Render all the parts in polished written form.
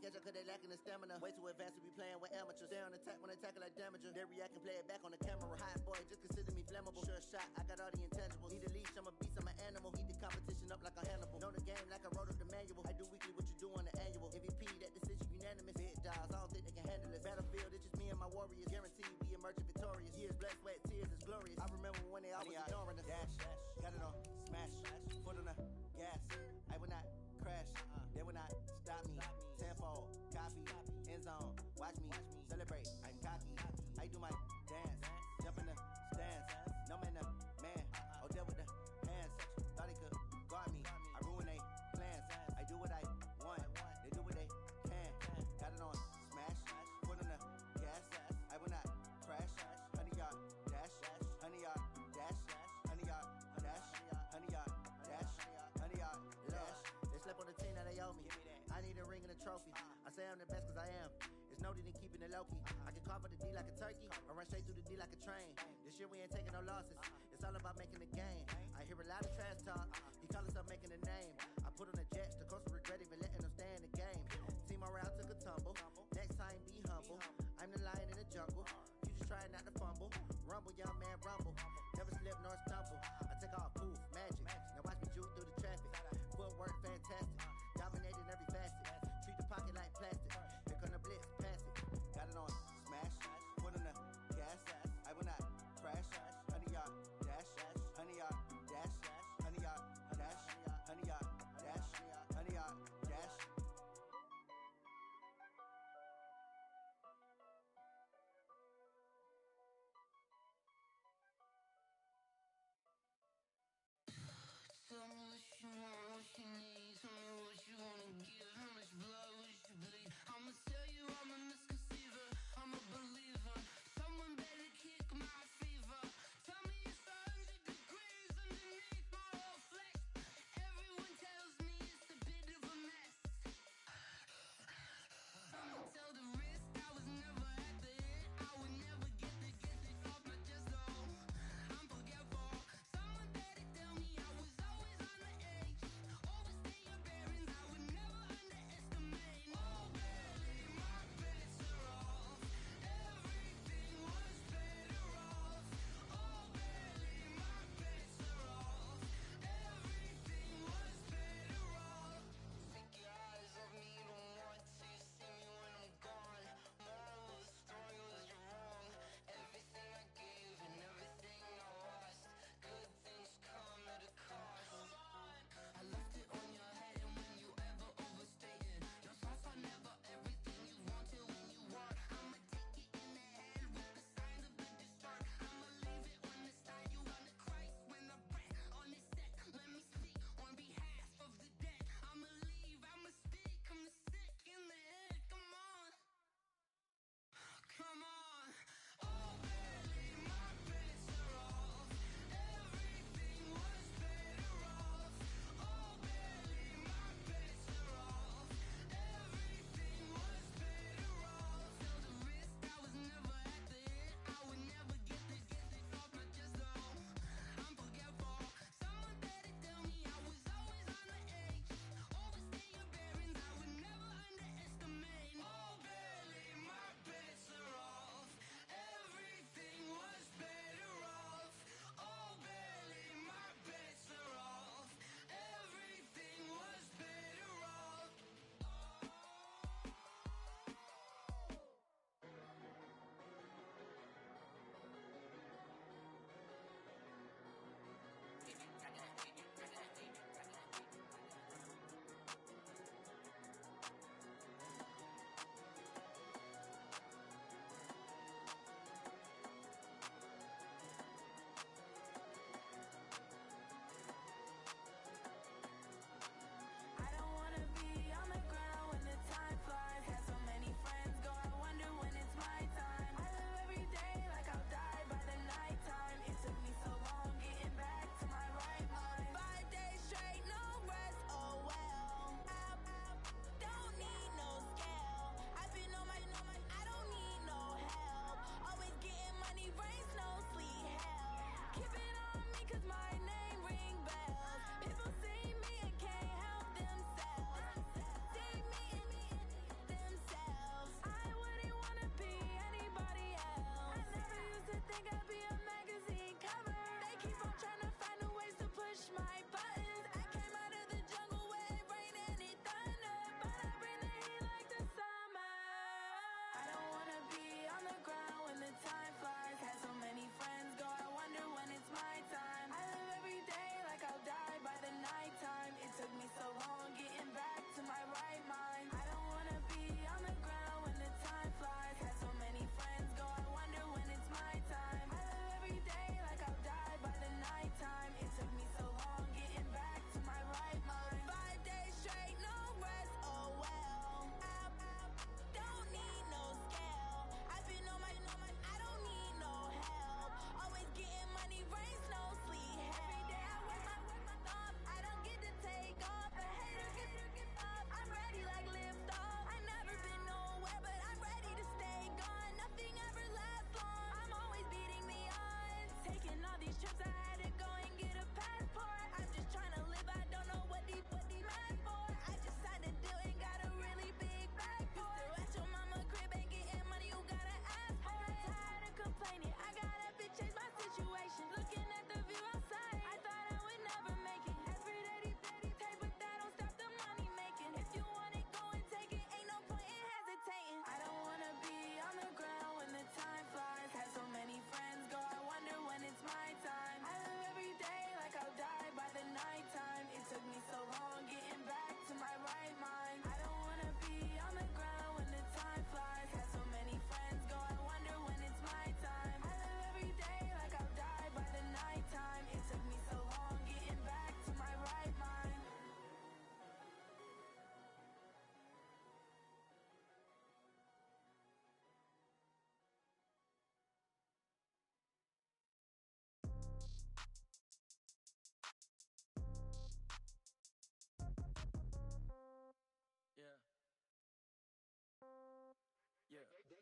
catch up cause they lacking the stamina. Way too advanced to be playing with amateurs. Stay on attack when they tackle like damager. They react and play it back on the camera. Hot boy, just consider me flammable. Sure shot, I got all the intangibles. Need a leash, I'm a beast, I'm an animal. Heat the competition up like a Hannibal. Know the game like I wrote up the manual. I do weekly what you do on the annual. MVP, that decision unanimous. Big dogs, I don't think they can handle it. Battlefield, it's just me and my warriors. Guaranteed we emerge victorious. Years, blood, sweat, tears, it's glorious. I remember when they always ignoring us. Dash, got it on, smash, foot on the gas. I will not crash, they will not stop me. Tenfold, copy, end zone, watch me celebrate. I'm cocky, I do my dance, jump in the stands. No man, man, oh there with the hands. Thought they could guard me, I ruin they plans. I do what I want, they do what they can. Got it on, smash, foot on the gas. I will not crash, 100-yard dash, 100-yard dash, 100-yard dash, 100-yard dash, 100-yard dash. They slept on the team that they owe me. I need a ring and a trophy. I say I'm the best cause I am. It's noted in keeping it low-key. I can carve up the D like a turkey or run straight through the D like a train. This year we ain't taking no losses. It's all about making the game. I hear a lot of trash talk. He call himself making a name. I put on the jets. The coach will regret even letting them stay in the game. Team morale took a tumble. Next time be humble. I'm the lion in the jungle. You just try not to fumble. Rumble, young man, rumble. Never slip nor stumble. I take off, poof, magic. Now watch me juke through the traffic. Footwork fantastic. Dominating every facet. Treat the pocket like plastic. Here come the blitz, pass it. Got it on, smash. Foot on the gas. I will not crash. 100-yard dash. 100-yard dash. 100-yard dash. 100-yard dash. 100-yard dash.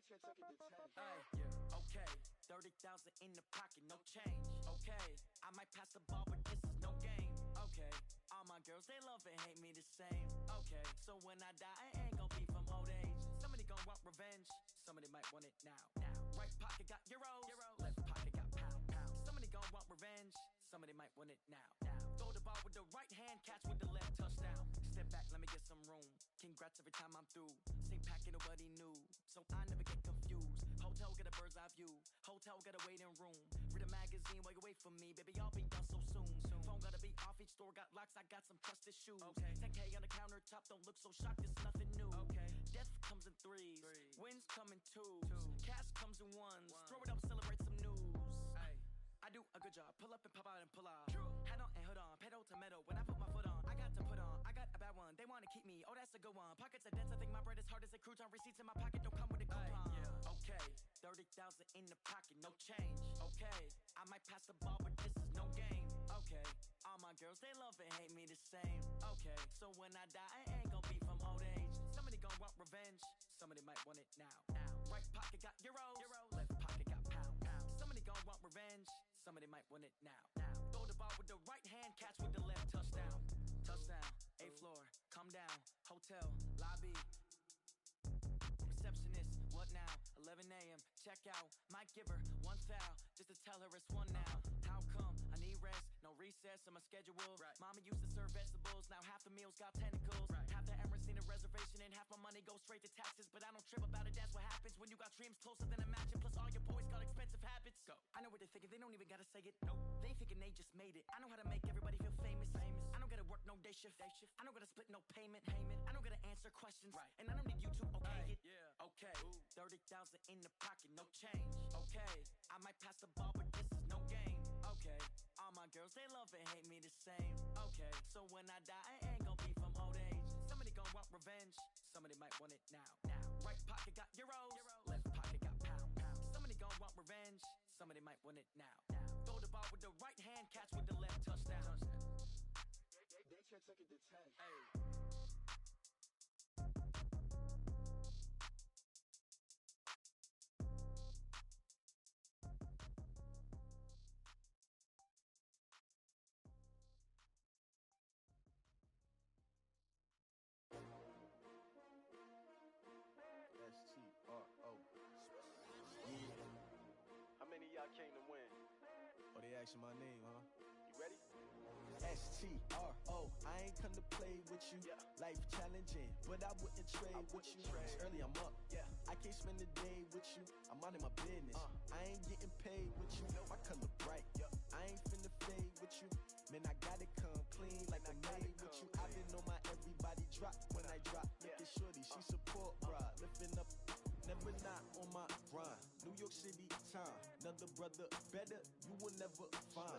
Ay, yeah. Okay, 30,000 in the pocket, no change. Okay, I might pass the ball, but this is no game. Okay, all my girls, they love and hate me the same. Okay, so when I die, I ain't gon' be from old age. Somebody gon' want revenge, somebody might want it now. Right pocket got euros, left pocket got pound. Somebody gon' want revenge, somebody might want it now. Throw the ball with the right hand, catch with the left, touchdown. Step back, let me get some room. Congrats every time I'm through. Same packet, nobody knew, so I never get confused. Hotel get a bird's eye view, hotel get a waiting room. Read a magazine while you wait for me, baby, I'll be done so soon. Phone gotta be off, each store got locks, I got some trusted shoes. 10K on the countertop, don't look so shocked, it's nothing new. Death comes in threes, wins come in twos, cash comes in ones. Throw it up, celebrate some news. I do a good job, pull up and pop out and pull out. Head on and hood on, pedal to metal. When I put my foot on, I got to put on. I got a bad one, they wanna keep me, oh that's a good one. Pockets are dense, I think my bread is hard as a crouton. Receipts in my pocket don't come with a coupon. Okay, 30,000 in the pocket, no change. Okay, I might pass the ball, but this is no game. Okay, all my girls, they love and hate me the same. Okay, so when I die, I ain't gon' be from old age. Somebody gon' want revenge, somebody might want it now. Right pocket got euros, left pocket got pound. Somebody gon' want revenge, somebody might want it now. Throw the ball with the right hand, catch with the left, touchdown. Touchdown, 8th floor, come down, hotel, lobby. Receptionist, what now? 11 a.m., check out. Might give her one foul, just to tell her it's one now. How come? I need rest, no recess in my schedule. Mama used to serve vegetables, now half the meals got tentacles. Half the Emirates need a reservation and half my money goes straight to taxes. But I don't trip about it, that's what happens when you got dreams closer than a mansion. Plus all your boys got expensive habits. Go. I know what they're thinking, they don't even gotta say it. Nope. They thinking they just made it. I know how to make everybody feel famous. I don't gotta work no day shift. I don't gotta split no payment. I don't gotta answer questions. And I don't need you to okay it. Okay, 30,000 in the pocket, no change. Okay, I might pass the ball, but this is no game. Okay, all my girls, they love and hate me the same. Okay, so when I die, I ain't gon' be from old age. Somebody gon' want revenge, somebody might want it now. Right pocket got euros, left pocket got pound. Somebody gon' want revenge, somebody might want it now. Throw the ball with the right hand, catch with the left, touchdown. They can't take it to 10. Hey. STRO. Yeah. How many of y'all came to win? Oh, they asking my name, huh? You ready? STRO. I ain't come to play with you. Life challenging, but I wouldn't trade with you. It's early, I'm up. I can't spend the day with you. I'm out of my business. I ain't getting paid with you. My color bright. I ain't finna fade with you. Man, I gotta come clean like I made with you. I've been on my everybody drop when I drop. Look at shorty, she support ride. Lifting up, never not on my grind. New York City time, another brother better, you will never find.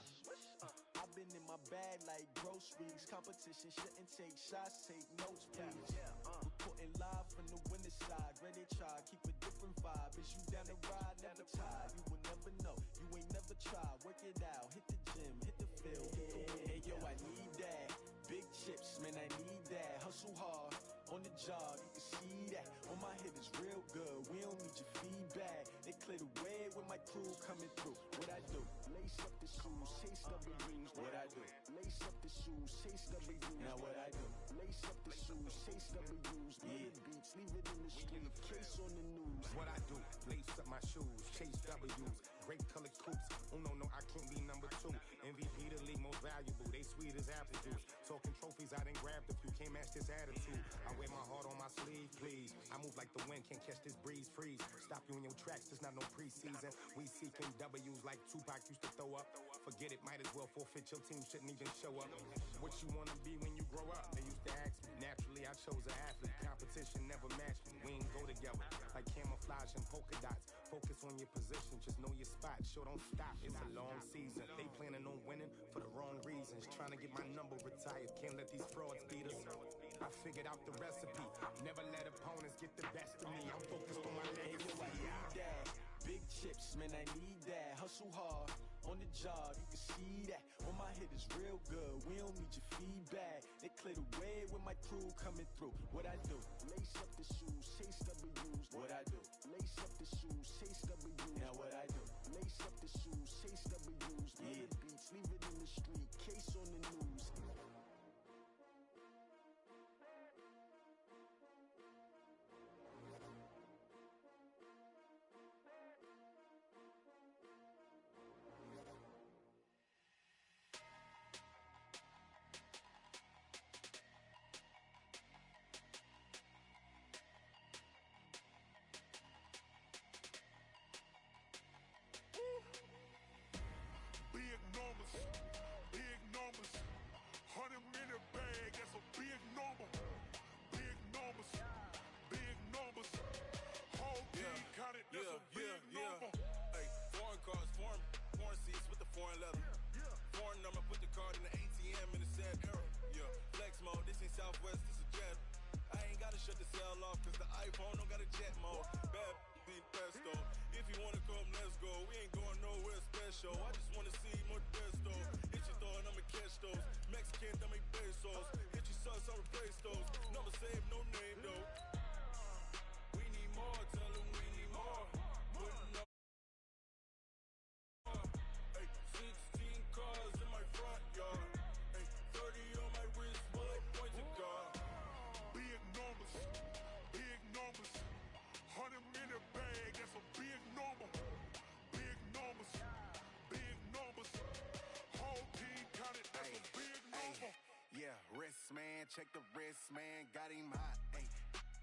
I've been in my bag like groceries. Competition shouldn't take shots, take notes, please. Reporting live from the winter side. Ready to try, keep a different vibe. Is you down the ride, never tired. You will never know, you ain't never tried. Work it out, hit the gym, hit the field. Hey yo, I need that. Big chips, man, I need that. Hustle hard, on the job, you can see that. On my head is real good, we don't need your feedback. They clear the way with my crew coming through. What I do? Lace up the shoes, chase W's. What I do? Lace up the shoes, chase W's. Now what I do? Lace up the shoes, chase W's. Murder beats, leave it in the street, case on the news. What I do? Lace up my shoes, chase W's. Great colored coops. Oh no, I can't be number 2. MVP the league most valuable. They sweet as apple juice. Talking trophies, I done grabbed a few. Can't match this attitude. I wear my heart on my sleeve, please. I move like the wind, can't catch this breeze. Freeze. Stop you in your tracks. There's not no preseason. We seeking W's like Tupac used to throw up. Forget it, might as well forfeit. Your team shouldn't even show up. What you wanna be when you grow up? They used to ask me. Naturally, I chose an athlete. Competition never matched me. We ain't go together like camouflage and polka dots. Focus on your position, just know your spot. Sure, don't stop. It's a long season. They planning on winning for the wrong reasons. Trying to get my number retired. Can't let these frauds beat us. I figured out the recipe. Never let opponents get the best of me. I'm focused on my legacy. Big chips, man, I need that. Hustle hard, on the job, you can see that. When my hit is real good, we don't need your feedback. They clear the way with my crew coming through. What I do? Lace up the shoes, chase W's. What I do? Lace up the shoes, chase W's. Now what I do? Lace up the shoes, chase W's. Yeah. Beats, leave it in the street, case on the news. Big numbers, 100 minute bag, that's a big number. Big numbers, whole team counted, that's a big number. Hey, foreign cars, foreign seats with the foreign leather. Foreign number, put the card in the ATM in the sad era. Yeah, flex mode, this ain't Southwest, this is jet. I ain't gotta shut the cell off, cause the iPhone don't got a jet mode. Bad beat pesto. If you wanna come, let's go. We ain't going nowhere special. I just wanna see more desto. Hit your thought, I'ma catch those. Mexican, dummy pesos. Hit your sus, I'll replace those. Number save, no name though. We need more, tell them we need more. Putting up. Hey, 16 cars in my front yard. Hey, 30 on my wrist, bullet point to God. Big numbers, 100 minute bag, that's a big number. Big numbers, whole team counted, that's a big number. Yeah, wrist man, check the wrist man, got him hot. Ay,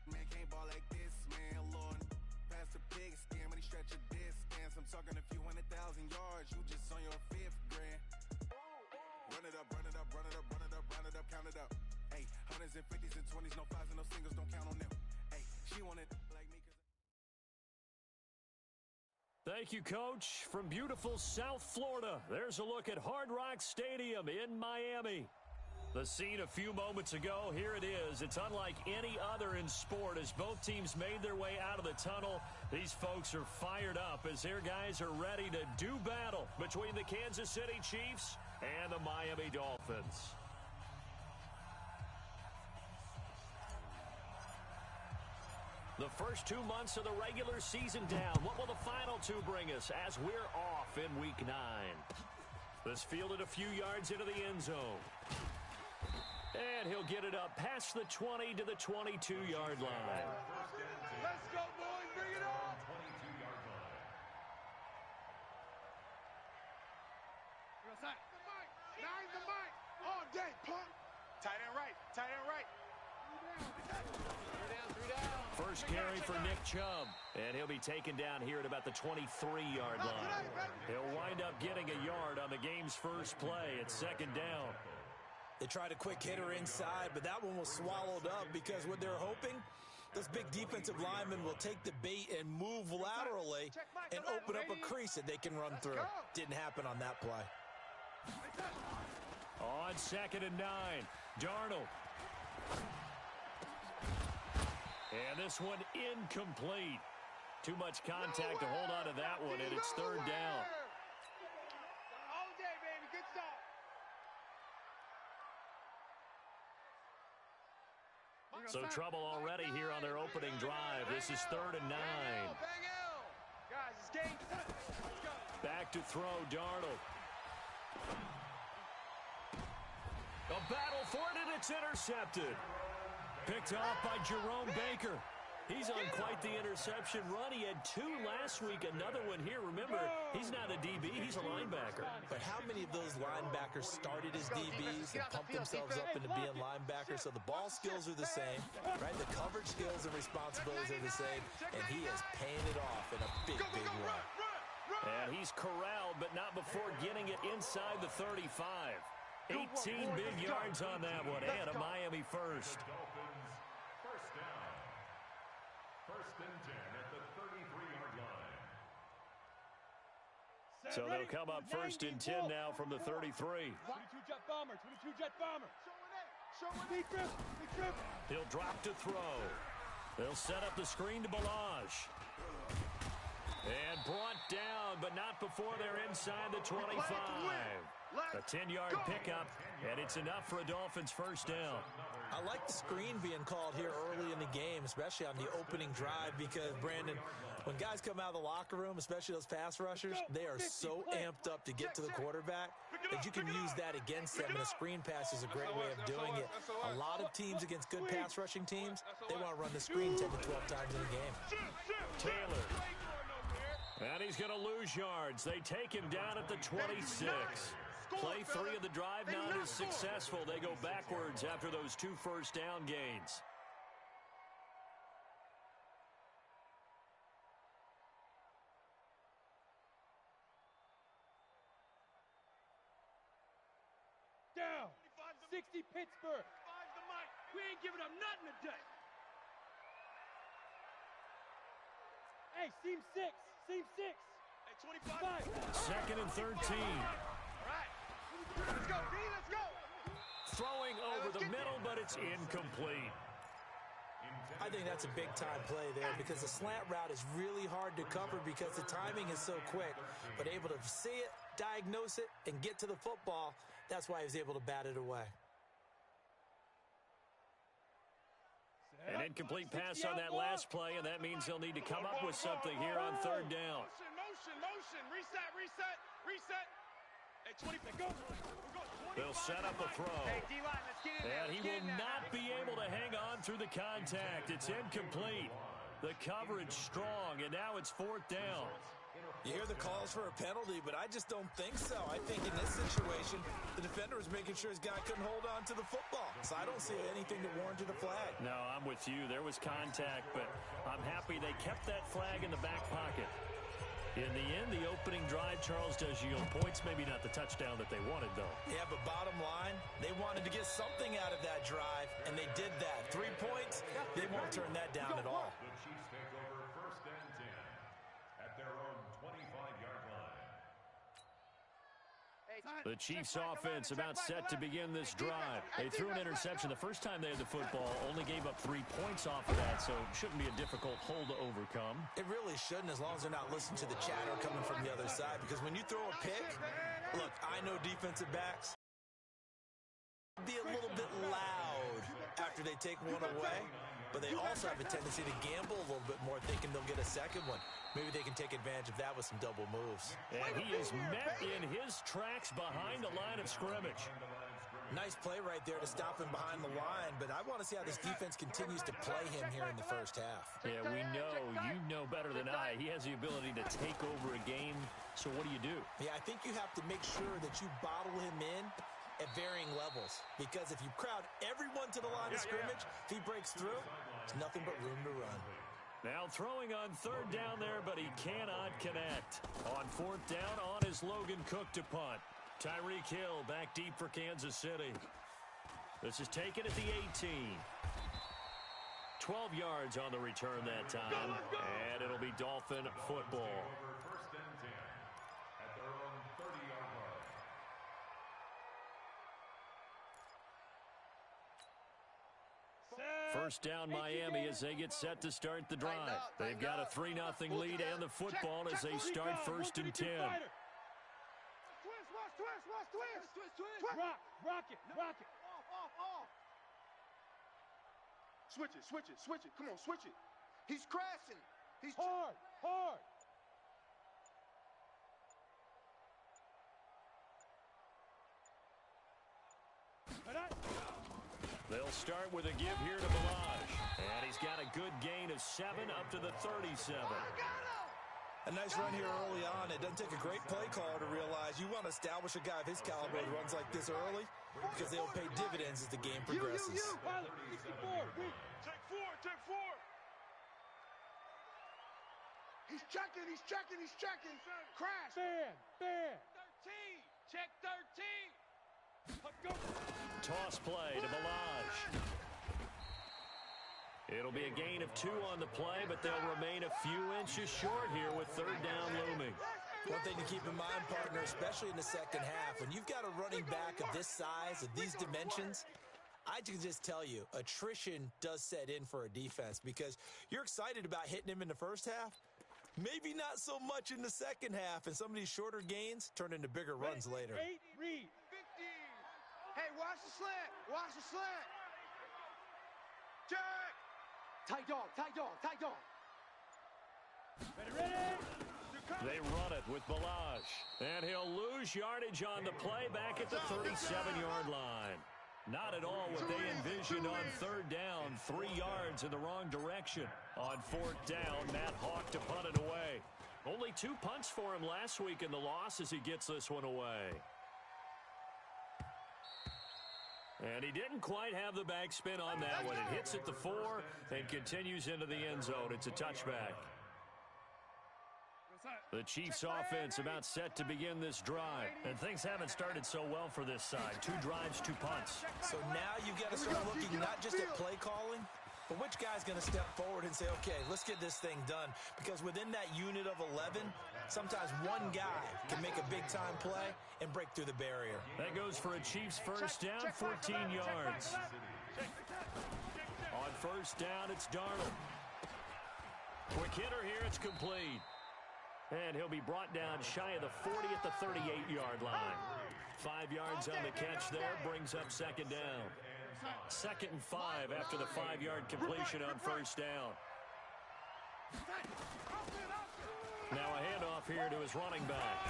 man can't ball like this, man. Lord, pass the pig skin when he stretch a distance. I'm talking a few 100,000 yards, you just on your 5th grand. Run it up, count it up. Ay, hundreds and 50s and 20s, no 5s and no singles, don't count on them. Ay, she wanted like me. Thank you, Coach. From beautiful South Florida, there's a look at Hard Rock Stadium in Miami. The scene a few moments ago, here it is. It's unlike any other in sport as both teams made their way out of the tunnel. These folks are fired up as their guys are ready to do battle between the Kansas City Chiefs and the Miami Dolphins. The first 2 months of the regular season down. What will the final 2 bring us as we're off in Week 9? This fielded a few yards into the end zone. And he'll get it up past the 20 to the 22-yard line. Let's go, boys, bring it on. 22-yard line. Nine the mic, all day, punt. Tight end right. First carry for Nick Chubb, and he'll be taken down here at about the 23-yard line. He'll wind up getting a yard on the game's first play. It's 2nd down. They tried a quick hitter inside, but that one was swallowed up because what they're hoping, those big defensive linemen will take the bait and move laterally and open up a crease that they can run through. Didn't happen on that play. On 2nd and 9, Darnold. And this one incomplete. Too much contact to hold on to that one, and it's 3rd down. All day, baby, good stuff. So trouble already here on their opening drive. This is 3rd and 9. Guys, it's game. Back to throw, Darnold. A battle for it, and it's intercepted. Picked off by Jerome Baker. He's on quite the interception run. He had 2 last week, another one here. Remember, he's not a DB, he's a linebacker. But how many of those linebackers started as DBs and pumped themselves up into being linebackers? So the ball skills are the same, right? The coverage skills and responsibilities are the same, and he is paying it off in a big run. And he's corralled, but not before getting it inside the 35. 18 big yards on that one, and a Miami first. First down. 1st and 10 at the 33-yard line. So they'll come up 1st and 10 now from the 33. 22 jet bomber. Big grip. He'll drop to throw. They'll set up the screen to Balaj. And brought down, but not before they're inside the 25. A 10-yard pickup, and it's enough for a Dolphins first down. I like the screen being called here early in the game, especially on the opening drive, because, Brandon, when guys come out of the locker room, especially those pass rushers, they are so amped up to get to the quarterback that you can use that against them, and a screen pass is a great way of doing it. A lot of teams against good pass rushing teams, they want to run the screen 10 to 12 times in a game. Taylor. And he's going to lose yards. They take him down at the 26. Play 3 of the drive not as successful. They go backwards after those 2 first down gains. Down. 60 Pittsburgh. We ain't giving up nothing today. Hey, seam 6. Seam 6. Hey, 25. Second and 13. All right. Let's go, D. Let's go. Throwing over the middle, but it's incomplete. I think that's a big-time play there because the slant route is really hard to cover because the timing is so quick. But able to see it, diagnose it, and get to the football, that's why he was able to bat it away. An incomplete pass on that last play, and that means they'll need to come up with something here on third down. Motion. Reset. Hey, 20. Go. They'll set up a throw. Hey, D-line, let's get in there. And he will not be able to hang on through the contact. It's incomplete. The coverage strong, and now it's fourth down. You hear the calls for a penalty, but I just don't think so. I think in this situation, the defender was making sure his guy couldn't hold on to the football. So I don't see anything that warranted a flag. No, I'm with you. There was contact, but I'm happy they kept that flag in the back pocket. In the end, the opening drive, Charles, does yield points. Maybe not the touchdown that they wanted, though. Yeah, but bottom line, they wanted to get something out of that drive, and they did that. 3 points, they won't turn that down at all. The Chiefs take over first and 10 at their own 25-yard line. The Chiefs offense about set to begin this drive. They threw an interception the first time they had the football, only gave up 3 points off of that, so it shouldn't be a difficult hole to overcome. It really shouldn't, as long as they're not listening to the chatter coming from the other side, because when you throw a pick, look, I know defensive backs be a little bit loud after they take one away, but they also have a tendency to gamble a little bit more, thinking they'll get a second one. Maybe they can take advantage of that with some double moves. And he is met in his tracks behind the line of scrimmage. Nice play right there to stop him behind the line, but I want to see how this defense continues to play him here in the first half. Yeah, we know, you know better than I. He has the ability to take over a game, so what do? Yeah, I think you have to make sure that you bottle him in at varying levels, because if you crowd everyone to the line of scrimmage, if he breaks through, there's nothing but room to run. Now throwing on third down there, but he cannot connect. On fourth down, on is Logan Cook to punt. Tyreek Hill back deep for Kansas City. This is taken at the 18. 12 yards on the return that time, and it'll be Dolphin football. First and 10 at their own 30-yard line. First down Miami as they get set to start the drive. They've got a 3-0 lead and the football as they start first and 10. Twist. Rock it. Off. Switch it. Come on, switch it. He's crashing. He's hard. They'll start with a give here to Balaj. And he's got a good gain of 7 up to the 37. A nice run here early on. It doesn't take a great play caller to realize you want to establish a guy of his caliber who runs like this early, because they'll pay dividends as the game progresses. Take four. He's checking. Crash. Ban. 13. Check 13. Let's go. Toss play to Balaj. It'll be a gain of 2 on the play, but they'll remain a few inches short here with third down looming. One thing to keep in mind, partner, especially in the second half, when you've got a running back of this size, of these dimensions, I can just tell you, attrition does set in for a defense, because you're excited about hitting him in the first half, Maybe not so much in the second half, and some of these shorter gains turn into bigger runs later. Read. 50. Hey, watch the slant. Watch the slant. Check. Tight dog. Ready. They run it with Balaj. And he'll lose yardage on the play back at the 37-yard line. Not at all what they envisioned on third down. 3 yards in the wrong direction. On fourth down, Matt Hawk to punt it away. Only 2 punts for him last week in the loss as he gets this one away. And he didn't quite have the backspin on that one. It hits at the 4 and continues into the end zone. It's a touchback. The Chiefs offense about set to begin this drive. And things haven't started so well for this side. 2 drives, 2 punts. So now you've got to start looking not just at play calling, but which guy's going to step forward and say, okay, let's get this thing done. Because within that unit of 11, sometimes one guy can make a big-time play and break through the barrier. That goes for a Chiefs first down, 14 yards. On first down, it's Darnold. Quick hitter here, it's complete. And he'll be brought down shy of the 40 at the 38-yard line. 5 yards on the catch there, brings up second down. 2nd and 5 after the 5-yard completion on first down. Now a handoff here to his running back.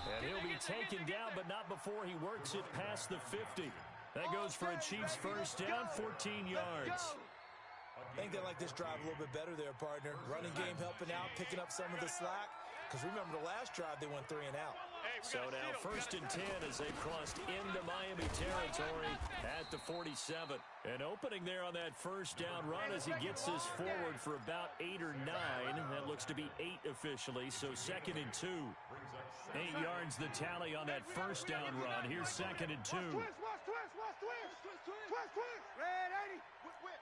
And he'll be taken down, but not before he works it past the 50. That goes for a Chiefs first down, 14 yards. I think they like this drive a little bit better there, partner. Running game helping out, picking up some of the slack. Because remember the last drive, they went 3 and out. So now 1st and 10 as they've crossed into Miami territory at the 47. An opening there on that first down run as he gets this forward for about 8 or 9. That looks to be 8 officially, so 2nd and 2. 8 yards the tally on that first down run. Here's 2nd and 2. Twist. Red 80. Whip.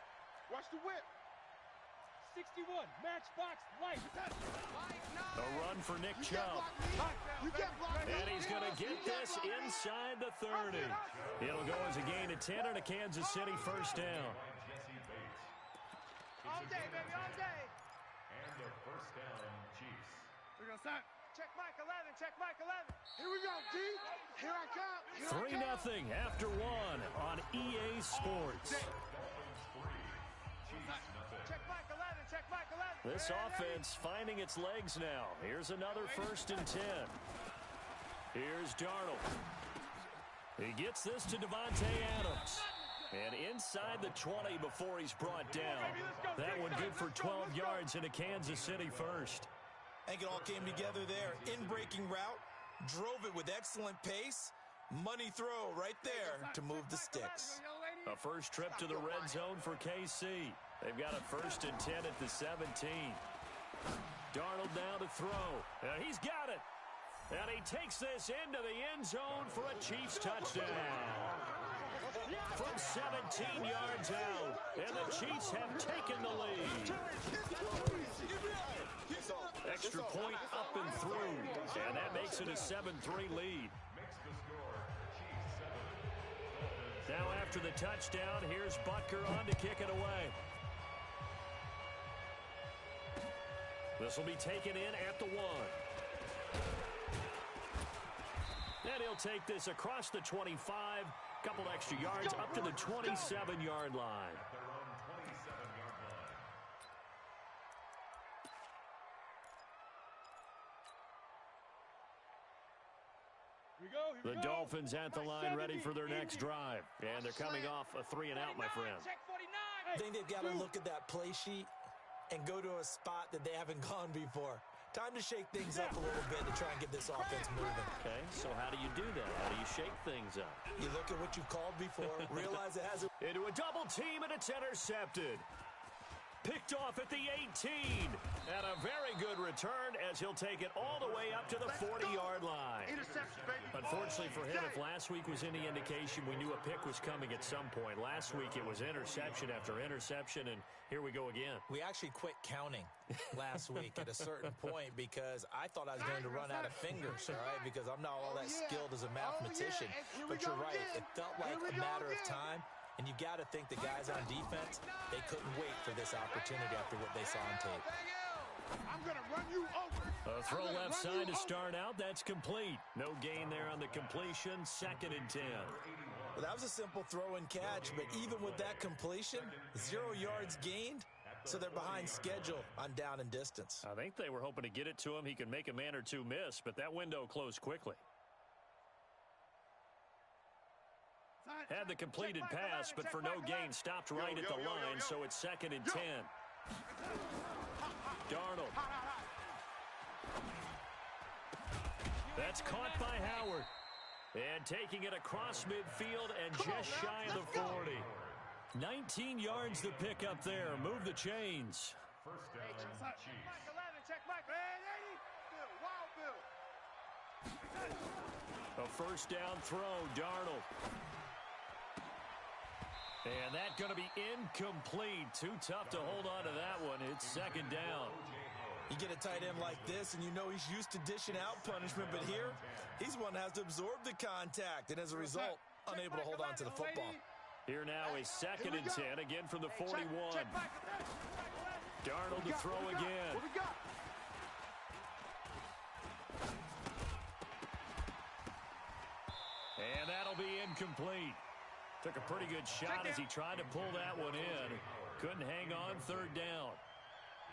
Watch the whip. 61, matchbox light. A run for Nick Chubb. And he's going to get this inside the 30. It'll go as a gain of 10 and a Kansas City first down. All day, baby, all day. And the first down, Chiefs. We're going to start. Check Mike 11, check Mike 11. Here we go, D. Here I come. 3-0 after 1 on EA Sports. Check Mike 11, check Mike 11. This offense finding its legs now. Here's another 1st and 10. Here's Darnold. He gets this to Devontae Adams. And inside the 20 before he's brought down. That one good for 12 yards in a Kansas City first. I think it all came together there. In-breaking route, drove it with excellent pace. Money throw right there to move the sticks. A first trip to the red zone for KC. They've got a 1st and 10 at the 17. Darnold now to throw. And he's got it. And he takes this into the end zone for a Chiefs touchdown. From 17 yards out. And the Chiefs have taken the lead. Extra point up and through. And that makes it a 7-3 lead. Now after the touchdown, here's Butker on to kick it away. This will be taken in at the 1. And he'll take this across the 25. Couple extra yards up to the 27-yard line. The Dolphins at the line ready for their next drive. And they're coming off a 3-and-out, my friend. I think they've got to look at that play sheet and go to a spot that they haven't gone before. Time to shake things up a little bit to try and get this offense moving. Okay, so how do you do that? How do you shake things up? You look at what you've called before, realize it hasn't. Into a double team, and it's intercepted. Picked off at the 18. And a very good return as he'll take it all the way up to the 40-yard line. Interception, baby. Unfortunately for him, if last week was any indication, we knew a pick was coming at some point. Last week it was interception after interception, and here we go again. We actually quit counting last week at a certain point because I thought I was going to run out of fingers, all right, because I'm not all that skilled as a mathematician. But you're right. It felt like a matter of time. And you got to think the guys on defense, they couldn't wait for this opportunity after what they saw on tape. I'm going to run you over. A throw left side to start out. That's complete. No gain there on the completion. 2nd and 10. Well, that was a simple throw and catch, but even with that completion, 0 yards gained, so they're behind schedule on down and distance. I think they were hoping to get it to him. He could make a man or two miss, but that window closed quickly. Had the completed pass, but for no gain, stopped right at the line, so it's 2nd and 10. Darnold. That's caught by Howard. And taking it across midfield and just shy of the 40. 19 yards to pick up there. Move the chains. First down, Chiefs. Mike 11, check Mike. Man, Bill, wild Bill. A first down throw, Darnold. And that's going to be incomplete. Too tough to hold on to that one. It's 2nd down. You get a tight end like this, and you know he's used to dishing out punishment, but here, he's one that has to absorb the contact, and as a result, unable to hold on to the football. Here now is 2nd and 10, again from the 41. Darnold to throw again. And that'll be incomplete. Took a pretty good shot as he tried to pull that one in. Couldn't hang on. 3rd down.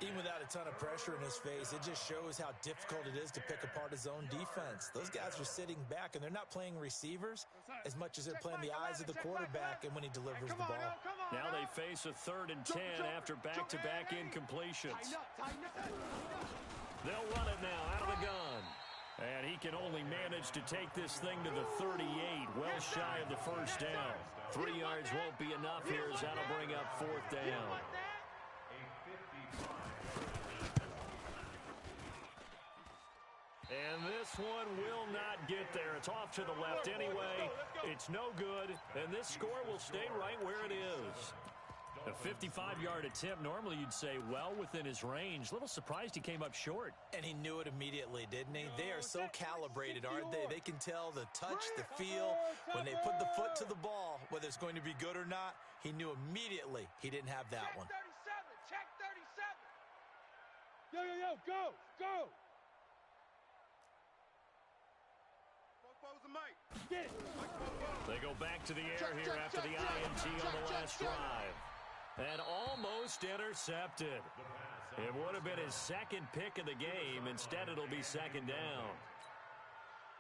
Even without a ton of pressure in his face, it just shows how difficult it is to pick apart his own defense. Those guys are sitting back, and they're not playing receivers as much as they're playing the eyes of the quarterback and when he delivers the ball. Now they face a 3rd and 10 after back-to-back incompletions. They'll run it now out of the gun. And he can only manage to take this thing to the 38, well shy of the first down. 3 yards won't be enough here as that'll bring up 4th down. And this one will not get there. It's off to the left anyway. It's no good, and this score will stay right where it is. A 55-yard attempt, normally you'd say well within his range. Little surprised he came up short. And he knew it immediately, didn't he? They are so calibrated, aren't they? They can tell the touch, the feel. When they put the foot to the ball, whether it's going to be good or not, he knew immediately he didn't have that one. Check 37. Yo, go. They go back to the air here after the INT on the last drive. And almost intercepted. It would have been his 2nd pick of the game. Instead, it'll be 2nd down.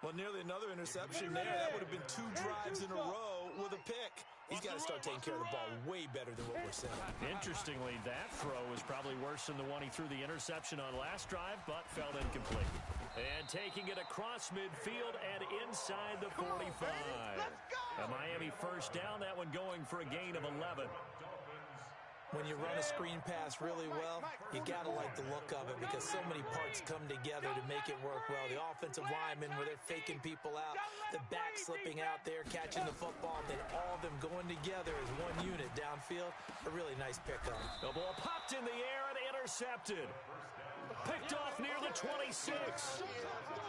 Well, nearly another interception there. That would have been 2 drives in a row with a pick. He's got to start taking care of the ball way better than what we're seeing. Interestingly, that throw was probably worse than the one he threw the interception on last drive, but fell incomplete. And taking it across midfield and inside the 45. A Miami first down, that one going for a gain of 11. When you run a screen pass really well, you got to like the look of it because so many parts come together to make it work well. The offensive linemen, where they're faking people out, the back slipping out there, catching the football, then all of them going together as one unit downfield. A really nice pickup. The ball popped in the air and intercepted. Picked off near the 26.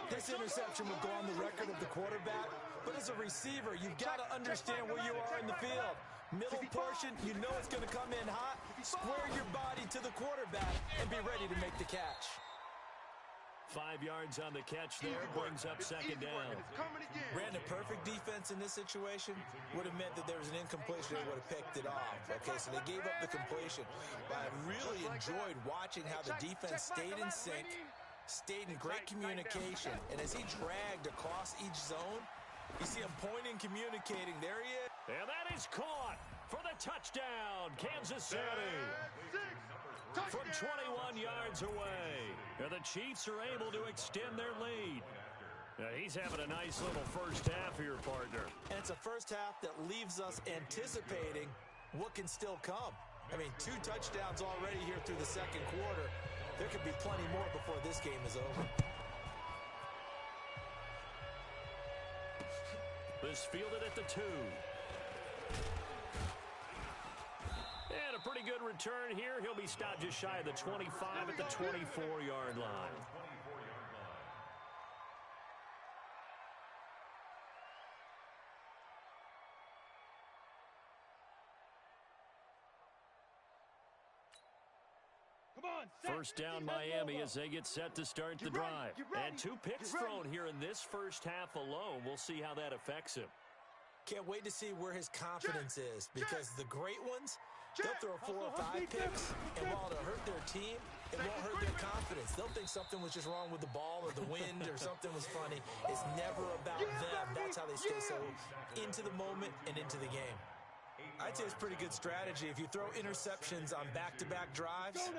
This interception would go on the record of the quarterback, but as a receiver, you've got to understand where you are in the field. Middle portion, you know it's going to come in hot. Square your body to the quarterback and be ready to make the catch. 5 yards on the catch there, brings up 2nd down. Ran a perfect defense in this situation. Would have meant that there was an incompletion. They would have picked it off. Okay, so they gave up the completion. But I really enjoyed watching how the defense stayed in sync, stayed in great communication. And as he dragged across each zone, you see him pointing, communicating. There he is. And that is caught for the touchdown, Kansas City. From 21 yards away. And the Chiefs are able to extend their lead. Now, he's having a nice little first half here, partner. And it's a first half that leaves us anticipating what can still come. I mean, 2 touchdowns already here through the 2nd quarter. There could be plenty more before this game is over. This fielded at the 2. And a pretty good return here. He'll be stopped just shy of the 25 at the 24-yard line. First down Miami as they get set to start the drive. And 2 picks thrown here in this first half alone. We'll see how that affects him. Can't wait to see where his confidence is, because the great ones, they'll throw 4 or 5 picks, and while it'll hurt their team, it won't hurt their confidence. They'll think something was just wrong with the ball or the wind or something was funny. It's never about them. That's how they stay so into the moment and into the game. I'd say it's pretty good strategy. If you throw interceptions on back-to-back drives,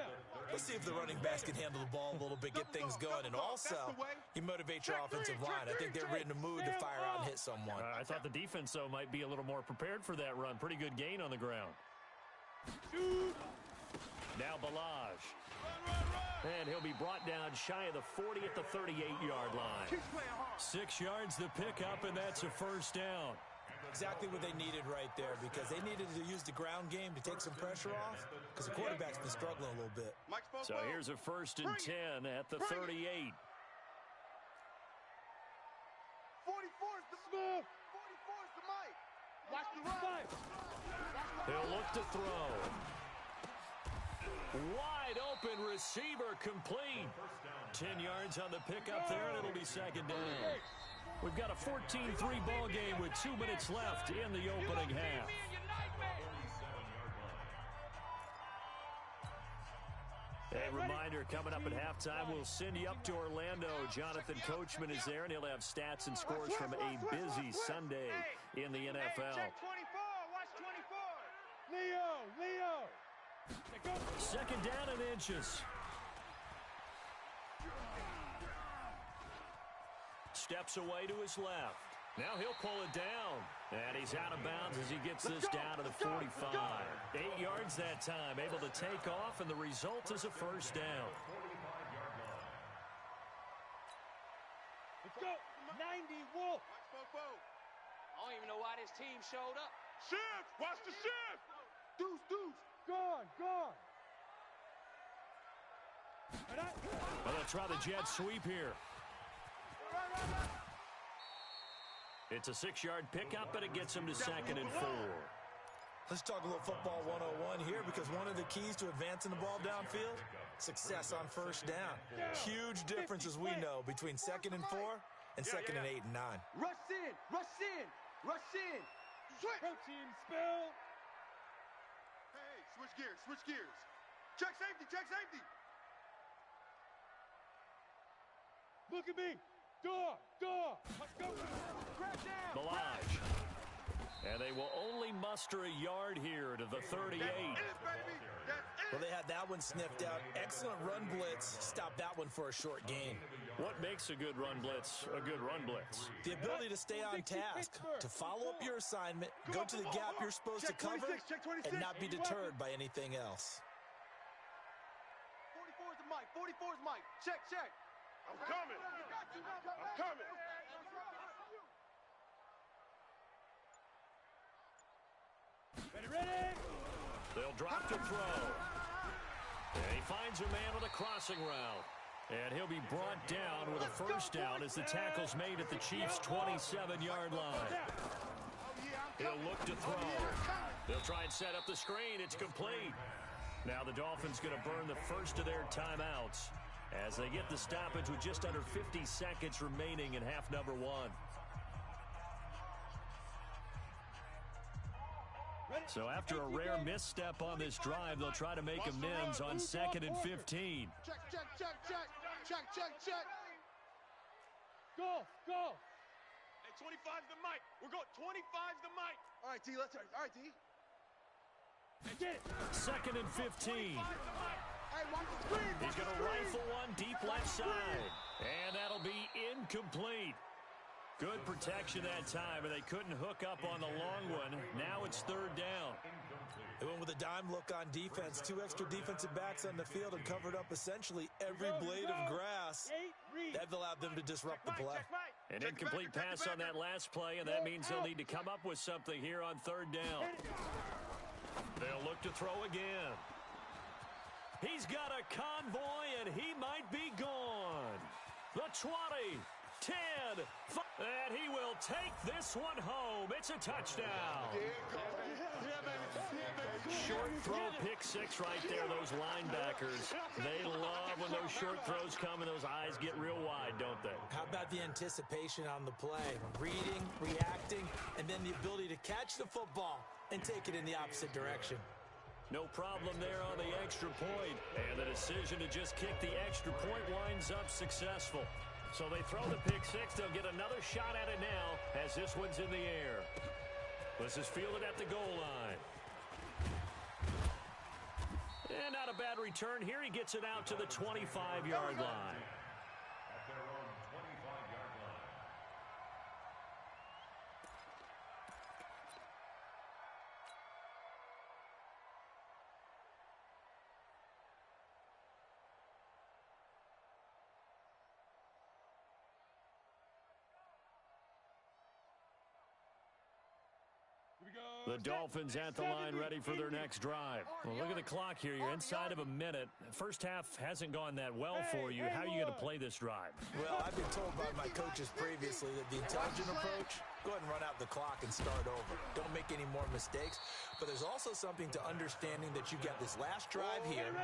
let's see if the running backs can handle the ball a little bit, get things going, and also you motivate your offensive line. I think they're in the mood to fire out and hit someone. I thought the defense, though, might be a little more prepared for that run. Pretty good gain on the ground. Now Balaj. And he'll be brought down shy of the 40 at the 38-yard line. 6 yards the pickup, and that's a first down. Exactly what they needed right there, because they needed to use the ground game to take some pressure off, because the quarterback's been struggling a little bit. So here's a 1st and 10 at the 38. 44 is the smooth. 44 is the mic. Watch the run. He'll look to throw. Wide open receiver complete. 10 yards on the pickup there, and it'll be 2nd down. We've got a 14-3 ball game with 2 minutes left in the opening half. A reminder, coming up at halftime, we'll send you up to Orlando. Jonathan Coachman is there, and he'll have stats and scores from a busy Sunday in the NFL. Check 24. Watch 24. Leo. 2nd down and inches. Steps away to his left. Now he'll pull it down. And he's out of bounds as he gets this down to the 45. 8 yards that time, able to take off, and the result is a first down. Let's go. 90 Wolf. I don't even know why this team showed up. Shift! Watch the shift! Deuce. Gone. Well, they'll try the jet sweep here. It's a 6-yard pickup, and it gets him to 2nd and 4. Let's talk a little football 101 here, because one of the keys to advancing the ball downfield, success on first down. Huge difference, as we know, between 2nd and 4 and 2nd and 8 and 9. Rush in. Protein spill. Hey, switch gears. Check safety. Look at me. Door. Let's go. Crack down. Balaj. And they will only muster a yard here to the 38. That's it, baby. Well, they had that one sniffed out. Excellent run blitz. Stopped that one for a short gain. What makes a good run blitz a good run blitz? The ability to stay on task, to follow up your assignment, go to the gap you're supposed to cover, and not be deterred by anything else. 44 is the mic. Check. I'm coming. Ready. They'll drop to throw. And he finds a man on the crossing route. And he'll be brought down with a first down as the tackle's made at the Chiefs' 27-yard line. He'll look to throw. They'll try and set up the screen. It's complete. Now the Dolphins going to burn the first of their timeouts as they get the stoppage with just under 50 seconds remaining in half number 1. So after a rare misstep on this drive, they'll try to make amends on 2nd and 15. Check. Go. Hey, 25's the mic. We're going. 25's the mic. All right, D. Let's start. All right, D. Get it. 2nd and 15. Hey, watch the screen. He's going to rifle one deep left side. And that'll be incomplete. Good protection that time, and they couldn't hook up on the long one. Now it's 3rd down. They went with a dime look on defense. 2 extra defensive backs on the field and covered up essentially every blade of grass. That allowed them to disrupt the play. An incomplete pass on that last play, and that means they'll need to come up with something here on 3rd down. They'll look to throw again. He's got a convoy, and he might be gone. The 20, 10, 5, and he will take this one home. It's a touchdown. Short throw, pick six right there. Those linebackers, they love when those short throws come and those eyes get real wide, don't they? How about the anticipation on the play? Reading, reacting, and then the ability to catch the football and take it in the opposite direction. No problem there on the extra point. And the decision to just kick the extra point winds up successful. So they throw the pick six. They'll get another shot at it now as this one's in the air. This is fielded at the goal line. And not a bad return here. He gets it out to the 25-yard line. At their own 25-yard line. The Dolphins at the line ready for their next drive. Well, look at the clock here. You're inside of a minute. First half hasn't gone that well for you. How are you going to play this drive? Well, I've been told by my coaches previously that the intelligent approach, go ahead and run out the clock and start over. Don't make any more mistakes. But there's also something to understanding that you got this last drive here.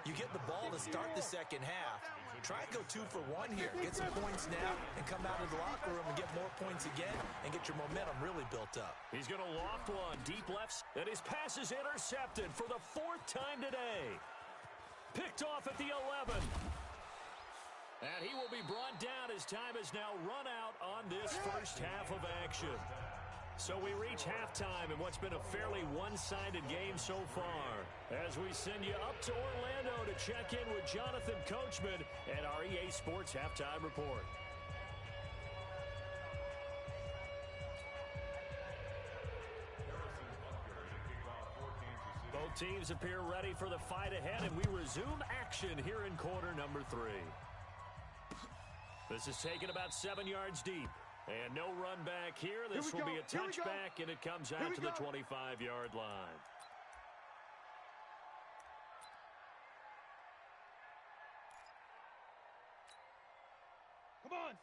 You get the ball to start the second half. Try and go 2 for 1 here. Get some points now and come out of the locker room and get more points again and get your momentum really built up. He's going to loft one deep left, and his pass is intercepted for the 4th time today. Picked off at the 11. And he will be brought down as time has now run out on this first half of action. So we reach halftime in what's been a fairly one-sided game so far. As we send you up to Orlando to check in with Jonathan Coachman and our EA Sports Halftime Report. Both teams appear ready for the fight ahead, and we resume action here in quarter number 3. This is taken about 7 yards deep. And no run back here. This will be a touchback, and it comes out to the 25-yard line.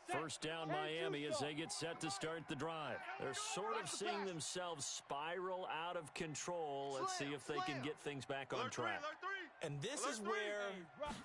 First down Miami as they get set to start the drive. They're sort of seeing themselves spiral out of control. Let's see if they can get things back on track. And this is where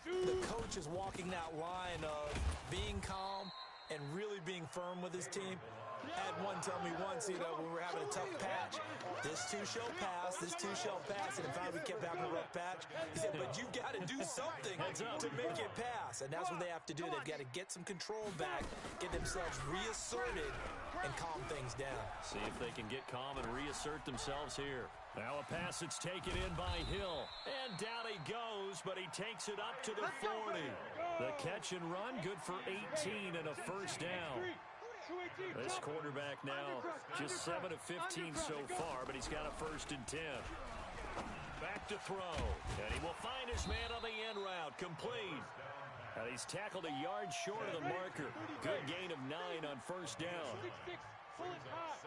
the coach is walking that line of being calm and really being firm with his team. I had one tell me once, when we were having a tough patch, this too shall pass, this too shall pass, and finally we kept having a rough patch. He said, but you got to do something to make it pass, and that's what they have to do. They've got to get some control back, get themselves reasserted, and calm things down. See if they can get calm and reassert themselves here. Now a pass that's taken in by Hill. And down he goes, but he takes it up to the 40. The catch and run, good for 18 and a first down. This quarterback now just 7 of 15 so far, but he's got a 1st and 10. Back to throw. And he will find his man on the end route. Complete. And he's tackled a yard short of the marker. Good gain of 9 on 1st down.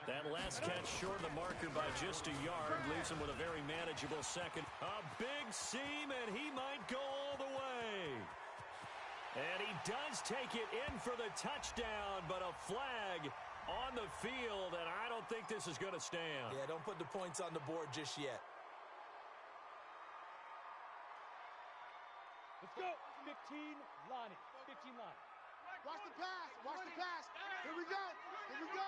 That last catch short of the marker by just a yard leaves him with a very manageable second. A big seam, and he might go all the way. And he does take it in for the touchdown, but a flag on the field, and I don't think this is going to stand. Yeah, don't put the points on the board just yet. Let's go. 15, Lonnie. 15, Lonnie. Watch the pass. Watch the pass. Here we go. Here we go.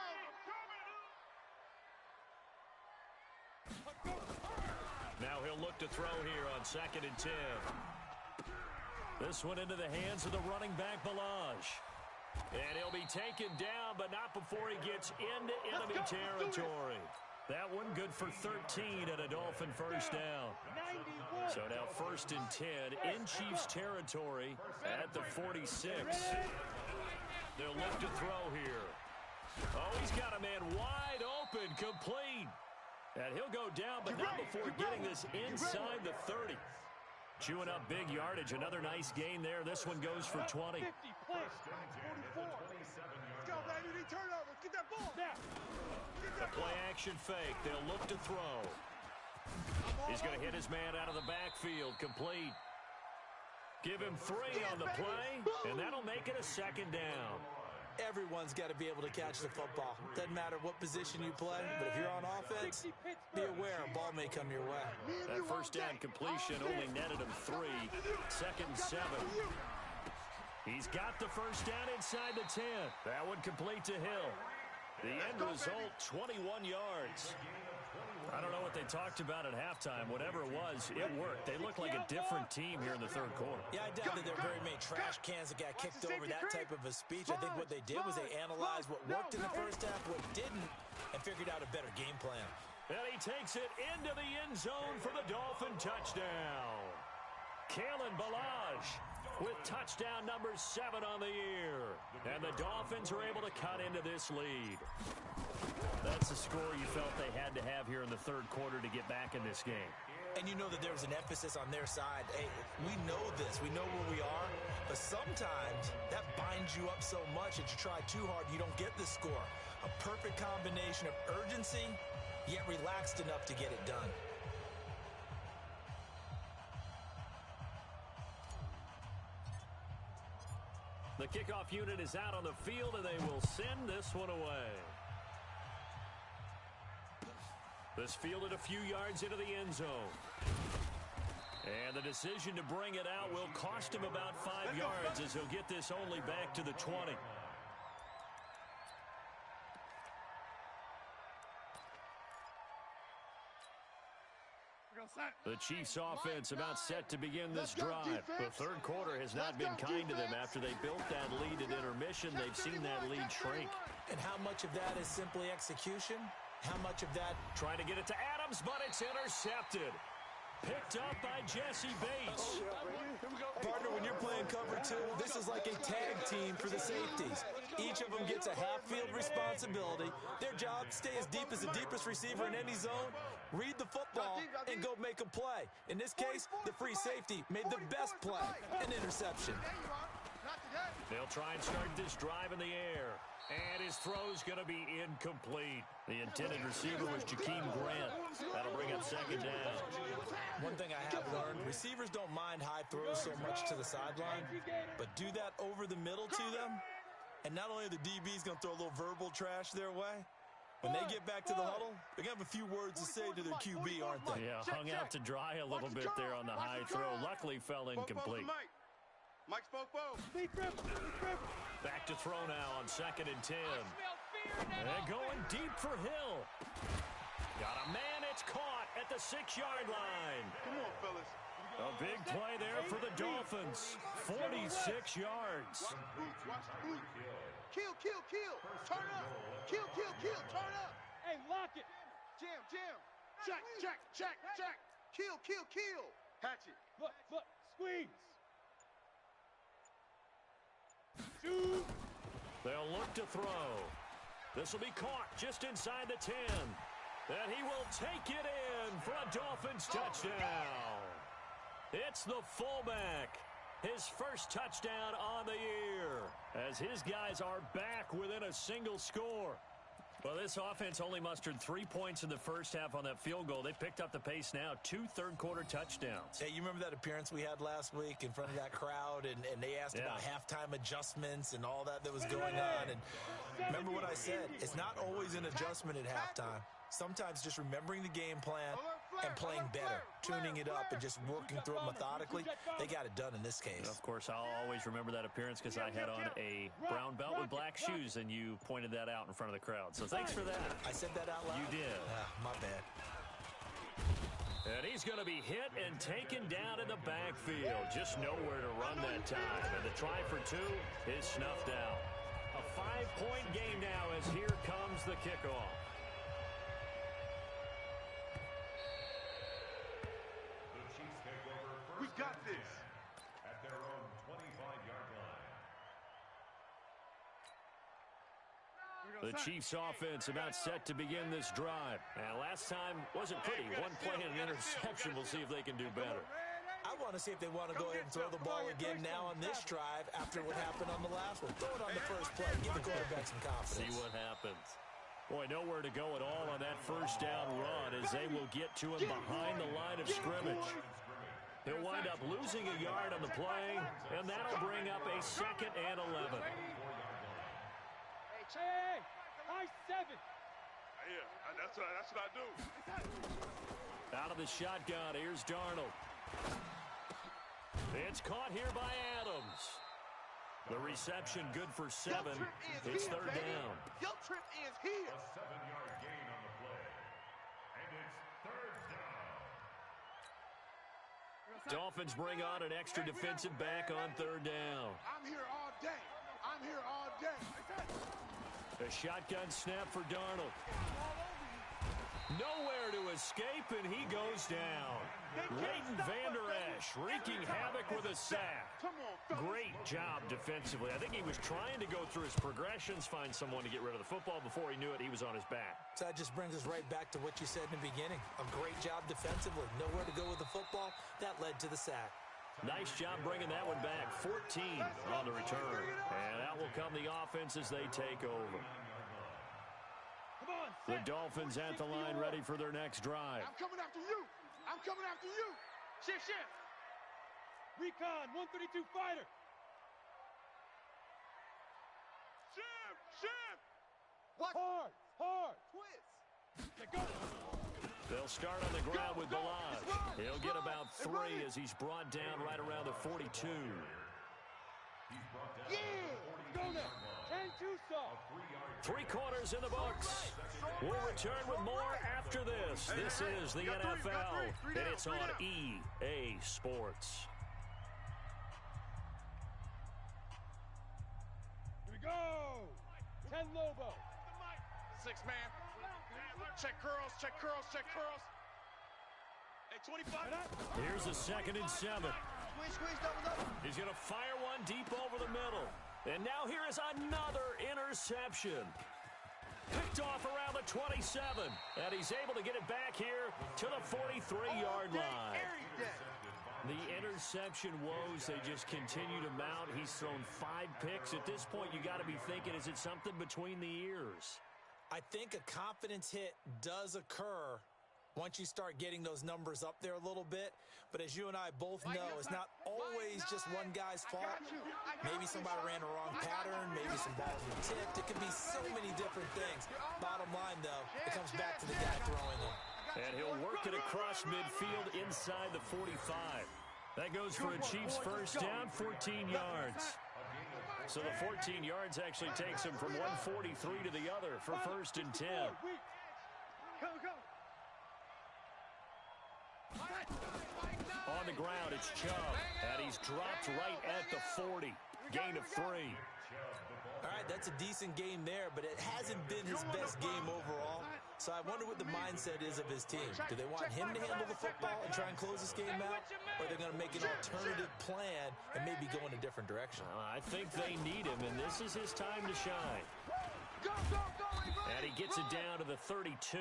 Now he'll look to throw here on 2nd and 10. This one into the hands of the running back, Balaj. And he'll be taken down, but not before he gets into enemy territory. That one good for 13 and a Dolphin first down. So now 1st and 10 in Chiefs territory at the 46. They'll look to throw here. Oh, he's got a man wide open, complete. And he'll go down, but not before getting this inside the 30. Chewing up big yardage. Another nice gain there. This one goes for 20. 50, push. 44. Let's go, baby. We need turnovers. Get that ball. Now. The play action fake. They'll look to throw. He's going to hit his man out of the backfield. Complete. Give him 3 on the play, and that'll make it a 2nd down. everyone's got to be able to catch the football. Doesn't matter what position you play, but if you're on offense, be aware a ball may come your way. That first down completion only netted him 3. 2nd and 7. He's got the first down inside the 10. That one complete to Hill. The end result, 21 yards. I don't know what they talked about at halftime. Whatever it was, it worked. They look like a different team here in the third quarter. Yeah, I doubt that there are very many trash cans that got kicked over, that type of a speech. I think what they did was they analyzed what worked in the first half, what didn't, and figured out a better game plan. And he takes it into the end zone for the Dolphin touchdown. Kalen Ballage with touchdown number 7 on the year. And the Dolphins are able to cut into this lead. That's the score you felt they had to have here in the third quarter to get back in this game. And you know that there was an emphasis on their side. Hey, we know this. We know where we are. But sometimes that binds you up so much that you try too hard, you don't get the score. A perfect combination of urgency, yet relaxed enough to get it done. The kickoff unit is out on the field, and they will send this one away. This fielded a few yards into the end zone. And the decision to bring it out will cost him about 5 yards as he'll get this only back to the 20. The Chiefs offense about set to begin this drive. The third quarter has not been kind to them after they built that lead at intermission. They've seen that lead shrink. And how much of that is simply execution? How much of that? Trying to get it to Adams, but it's intercepted. Picked up by Jesse Bates. Partner, when you're playing cover 2, this is like a tag team for the safeties. Each of them gets a half-field responsibility. Their job, stay as deep as the deepest receiver in any zone, read the football, and go make a play. In this case, the free safety made the best play, an interception. They'll try and start this drive in the air. And his throw's going to be incomplete. The intended receiver was Jakeem Grant. That'll bring up 2nd down. One thing I have learned, receivers don't mind high throws so much to the sideline, but do that over the middle to them, and not only are the DBs going to throw a little verbal trash their way, when they get back to the huddle, they're going to have a few words to say to their QB, aren't they? Yeah, hung out to dry a little bit there on the high throw. Luckily fell incomplete. Mike spoke. Back to throw now on 2nd and 10. And going deep for Hill. Got a man, it's caught at the 6-yard line. Come on, fellas. A big play there for the Dolphins. 46 yards. Watch the boot. Kill. Turn up. Kill. Turn up. Hey, lock it. Jam. Check. Kill. Hatchet. Look, squeeze. Shoot. They'll look to throw. This will be caught just inside the 10. And he will take it in for a Dolphins touchdown. It's the fullback. His first touchdown on the year as his guys are back within a single score. Well, this offense only mustered 3 points in the first half on that field goal. They picked up the pace now, 2 third-quarter touchdowns. Hey, you remember that appearance we had last week in front of that crowd, and they asked about halftime adjustments and all that was going on. And remember what I said, it's not always an adjustment at halftime. Sometimes just remembering the game plan and playing better, tuning it up and just working through it methodically. They got it done in this case. Of course, I'll always remember that appearance because I had on a brown belt with black shoes, and you pointed that out in front of the crowd. So thanks for that. I said that out loud? You did. My bad. And he's going to be hit and taken down in the backfield. Just nowhere to run that time. And the try for 2 is snuffed out. A 5-point game now as here comes the kickoff. We got this. At their own 25-yard line. The Chiefs offense about set to begin this drive. And last time wasn't pretty. One play and an interception. We'll see if they can do better. I want to see if they want to go ahead and throw the ball again now on this drive after what happened on the last one. Throw it on the first play. Give the quarterback some confidence. See what happens. Boy, nowhere to go at all on that first down run as they will get to him behind the line of scrimmage. He'll wind up losing a yard on the play, and that'll bring up a 2nd and 11. Hey, high 7. Yeah, that's what I do. Out of the shotgun, here's Darnold. It's caught here by Adams. The reception good for 7. It's third down. Your trip is here. A 7-yard gain on the play. And it's third down. Dolphins bring on an extra defensive back on third down. I'm here all day. I'm here all day. A shotgun snap for Darnold. Nowhere to escape, and he goes down. Leighton Vander Esch wreaking havoc with a sack. Great job defensively. I think he was trying to go through his progressions, find someone to get rid of the football. Before he knew it, he was on his back. So that just brings us right back to what you said in the beginning. A great job defensively. Nowhere to go with the football. That led to the sack. Nice job bringing that one back. 14 on the return. And out will come the offense as they take over. The Dolphins at the line ready for their next drive. I'm coming after you. I'm coming after you. Shift. Recon, 132 fighter. Shift. What? Hard. Twist. Let go. They'll start on the ground with Balaj. He'll get about 3 as he's brought down right around the 42. Yeah. Go now. 10-2 soft. 3 quarters in the books. We'll return with more after this. This is the NFL, and it's on EA Sports. Here we go. 10 Lobo. 6-man. Check curls. Hey, 25. Here's a 2nd and 7. Squeeze, double. He's going to fire one deep over the middle. And now here is another interception. Picked off around the 27. And he's able to get it back here to the 43-yard line. The interception woes, they just continue to mount. He's thrown 5 picks. At this point, you got to be thinking, is it something between the ears? I think a confidence hit does occur once you start getting those numbers up there a little bit. But as you and I both know, it's not always just one guy's fault. Maybe somebody ran a wrong pattern. Maybe some balls were tipped. It could be so many different things. Bottom line, though, it comes back to the guy throwing them. And he'll work it across midfield inside the 45. That goes for a Chiefs first down, 14 yards. So the 14 yards actually takes him from 143 to the other for 1st and 10. Go. On the ground, it's Chubb, and he's dropped right at the 40. Gain of 3. All right, that's a decent game there, but it hasn't been his best game overall. So I wonder what the mindset is of his team. Do they want him to handle the football and try and close this game out? Or are they going to make an alternative plan and maybe go in a different direction? I think they need him, and this is his time to shine. Go, And he gets it down to the 32.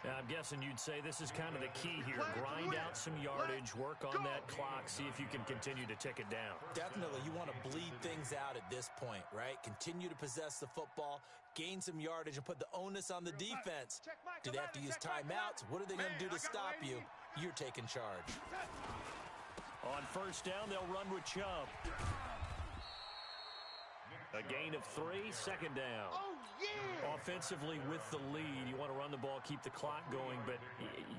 Now, I'm guessing you'd say this is kind of the key here. Grind out some yardage, work on that clock, see if you can continue to tick it down. Definitely. You want to bleed things out at this point, right? Continue to possess the football, gain some yardage, and put the onus on the defense. Do they have to use timeouts? What are they going to do to stop you? You're taking charge. On first down, they'll run with Chubb. A gain of 3, 2nd down. Offensively with the lead, you want to run the ball, keep the clock going, but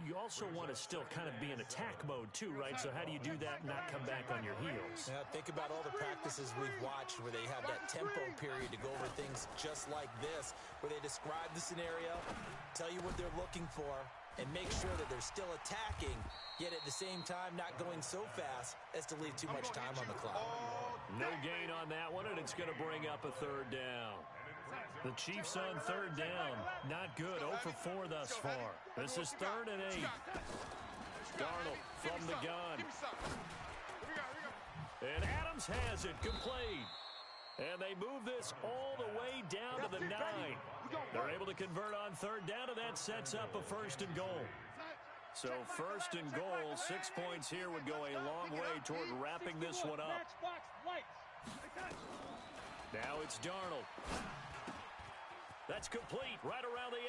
you also want to still kind of be in attack mode too, right? So how do you do that and not come back on your heels? Now, think about all the practices we've watched where they have that tempo period to go over things just like this, where they describe the scenario, tell you what they're looking for, and make sure that they're still attacking, yet at the same time not going so fast as to leave too much time on the clock. No gain on that one, and it's going to bring up a 3rd down. The Chiefs on 3rd down. Not good. 0 for 4 thus far. This is 3rd and 8. Darnold from the gun. And Adams has it. Complete. And they move this all the way down to the 9. They're able to convert on 3rd down, and that sets up a 1st and goal. So 1st and goal, 6 points here would go a long way toward wrapping this one up. Now it's Darnold. That's complete right around the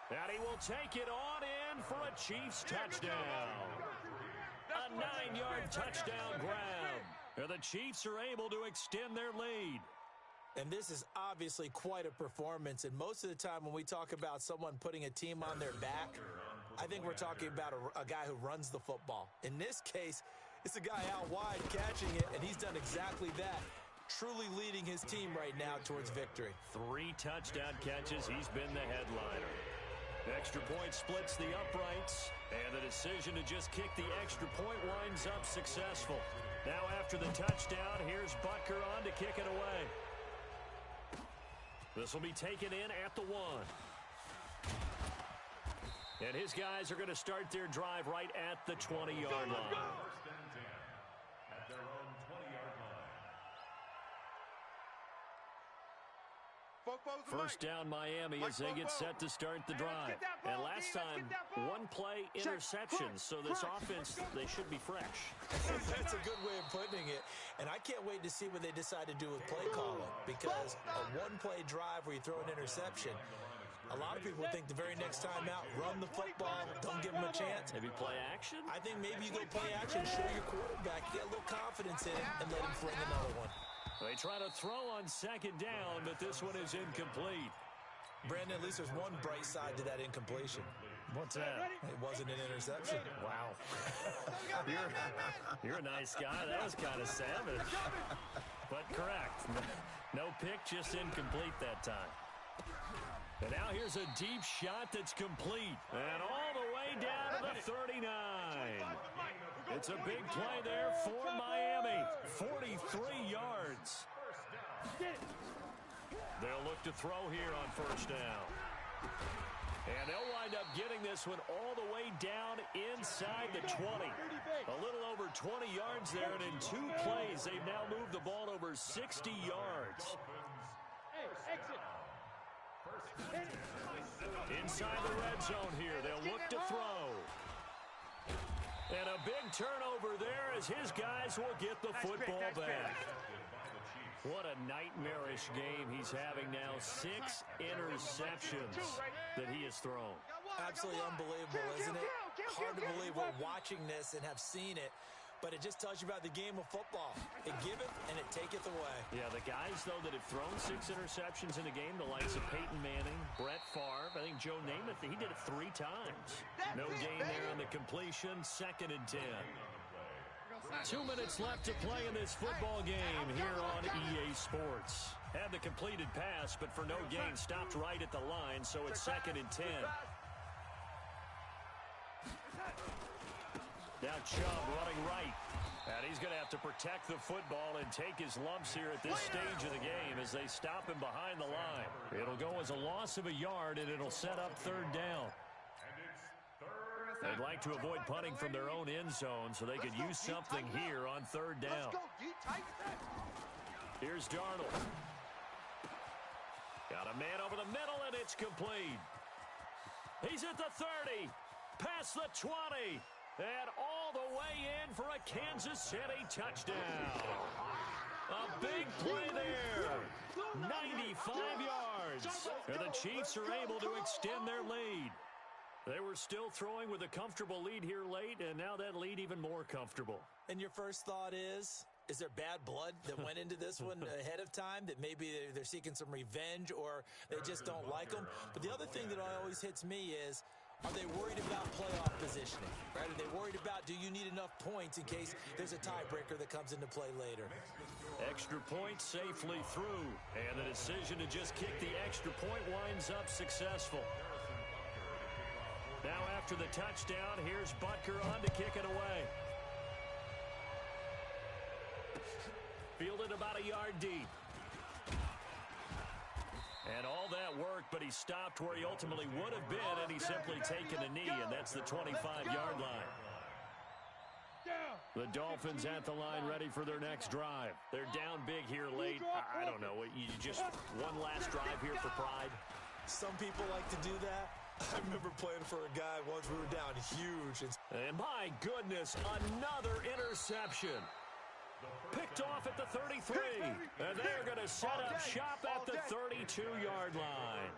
8. And he will take it on in for a Chiefs touchdown. A 9-yard touchdown grab. And the Chiefs are able to extend their lead. And this is obviously quite a performance. And most of the time when we talk about someone putting a team on their back, I think we're talking about a guy who runs the football. In this case, it's a guy out wide catching it, and he's done exactly that. Truly leading his team right now towards victory. 3 touchdown catches. He's been the headliner. Extra point splits the uprights, and the decision to just kick the extra point winds up successful. Now after the touchdown, here's Butker on to kick it away. This will be taken in at the 1. And his guys are going to start their drive right at the 20-yard line. First and 10 at their own 20-yard line. First down Miami as they get set to start the drive. And last time, 1-play interception. So this offense, they should be fresh. That's a good way of putting it. And I can't wait to see what they decide to do with play calling. Because a 1-play drive where you throw an interception, a lot of people think the very next time out, run the football, don't give them a chance. Maybe play action? I think maybe you go play action, show your quarterback, get a little confidence in it, and let him fling another one. They try to throw on second down, but this one is incomplete. Brandon, at least there's one bright side to that incompletion. What's that? It wasn't an interception. Wow. You're a nice guy. That was kind of savage. But correct. No pick, just incomplete that time. And now here's a deep shot that's complete. And all the way down to the 39. It's a big play there for Miami. 43 yards. They'll look to throw here on first down. And they'll wind up getting this one all the way down inside the 20. A little over 20 yards there, and in 2 plays, they've now moved the ball over 60 yards. Hey, exit. Inside the red zone here, they'll look to throw. And a big turnover there as his guys will get the football back. What a nightmarish game he's having now. 6 interceptions that he has thrown. Absolutely unbelievable, isn't it? Hard to believe we're watching this and have seen it. But it just tells you about the game of football. It giveth and it taketh away. Yeah, the guys, though, that have thrown 6 interceptions in a game, the likes of Peyton Manning, Brett Favre, I think Joe Namath, he did it 3 times. No gain there on the completion, 2nd and 10. 2 minutes left to play in this football game here on EA Sports. Had the completed pass, but for no gain, stopped right at the line, so it's 2nd and 10. Now Chubb running right. And he's going to have to protect the football and take his lumps here at this stage of the game as they stop him behind the line. It'll go as a loss of a yard, and it'll set up 3rd down. They'd like to avoid punting from their own end zone so they could use something here on 3rd down. Here's Darnold. Got a man over the middle, and it's complete. He's at the 30, past the 20. And all the way in for a Kansas City touchdown. A big play there. 95 yards. And the Chiefs are able to extend their lead. They were still throwing with a comfortable lead here late, and now that lead even more comfortable. And your first thought is there bad blood that went into this one ahead of time, that maybe they're seeking some revenge or they just don't like them? But the other thing that always hits me is, are they worried about playoff positioning? Right? Are they worried about, do you need enough points in case there's a tiebreaker that comes into play later? Extra point safely through. And the decision to just kick the extra point winds up successful. Now after the touchdown, here's Butker on to kick it away. Fielded about a yard deep. And all that worked, but he stopped where he ultimately would have been, and he's simply taken a knee, and that's the 25-yard line. The Dolphins at the line ready for their next drive. They're down big here late. I don't know. You just one last drive here for pride? Some people like to do that. I remember playing for a guy once we were down huge. And my goodness, another interception. Picked off at the 33, and they're going to set up shop at the 32-yard line.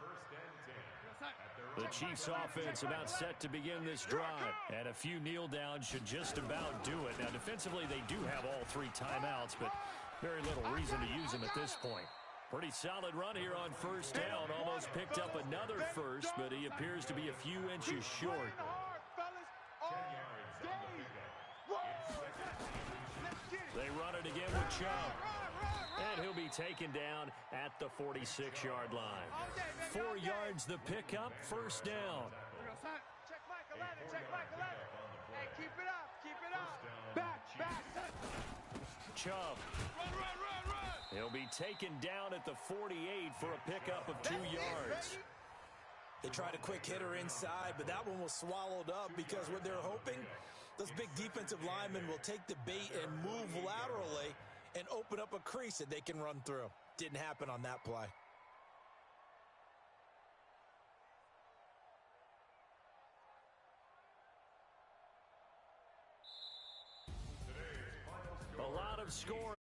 The Chiefs offense about set to begin this drive, and a few kneel downs should just about do it. Now defensively they do have all 3 timeouts, but very little reason to use them at this point. Pretty solid run here on first down. Almost picked up another first, but he appears to be a few inches short. They run it again with Chubb. And he'll be taken down at the 46-yard line. 4 yards the pickup, first down. Check Mike 11, check Mike 11. Hey, keep it up, keep it up. Back. Chubb. Run. He'll be taken down at the 48 for a pickup of 2 yards. They tried a quick hitter inside, but that one was swallowed up because what they're hoping, those big defensive linemen will take the bait and move laterally and open up a crease that they can run through. Didn't happen on that play. A lot of scoring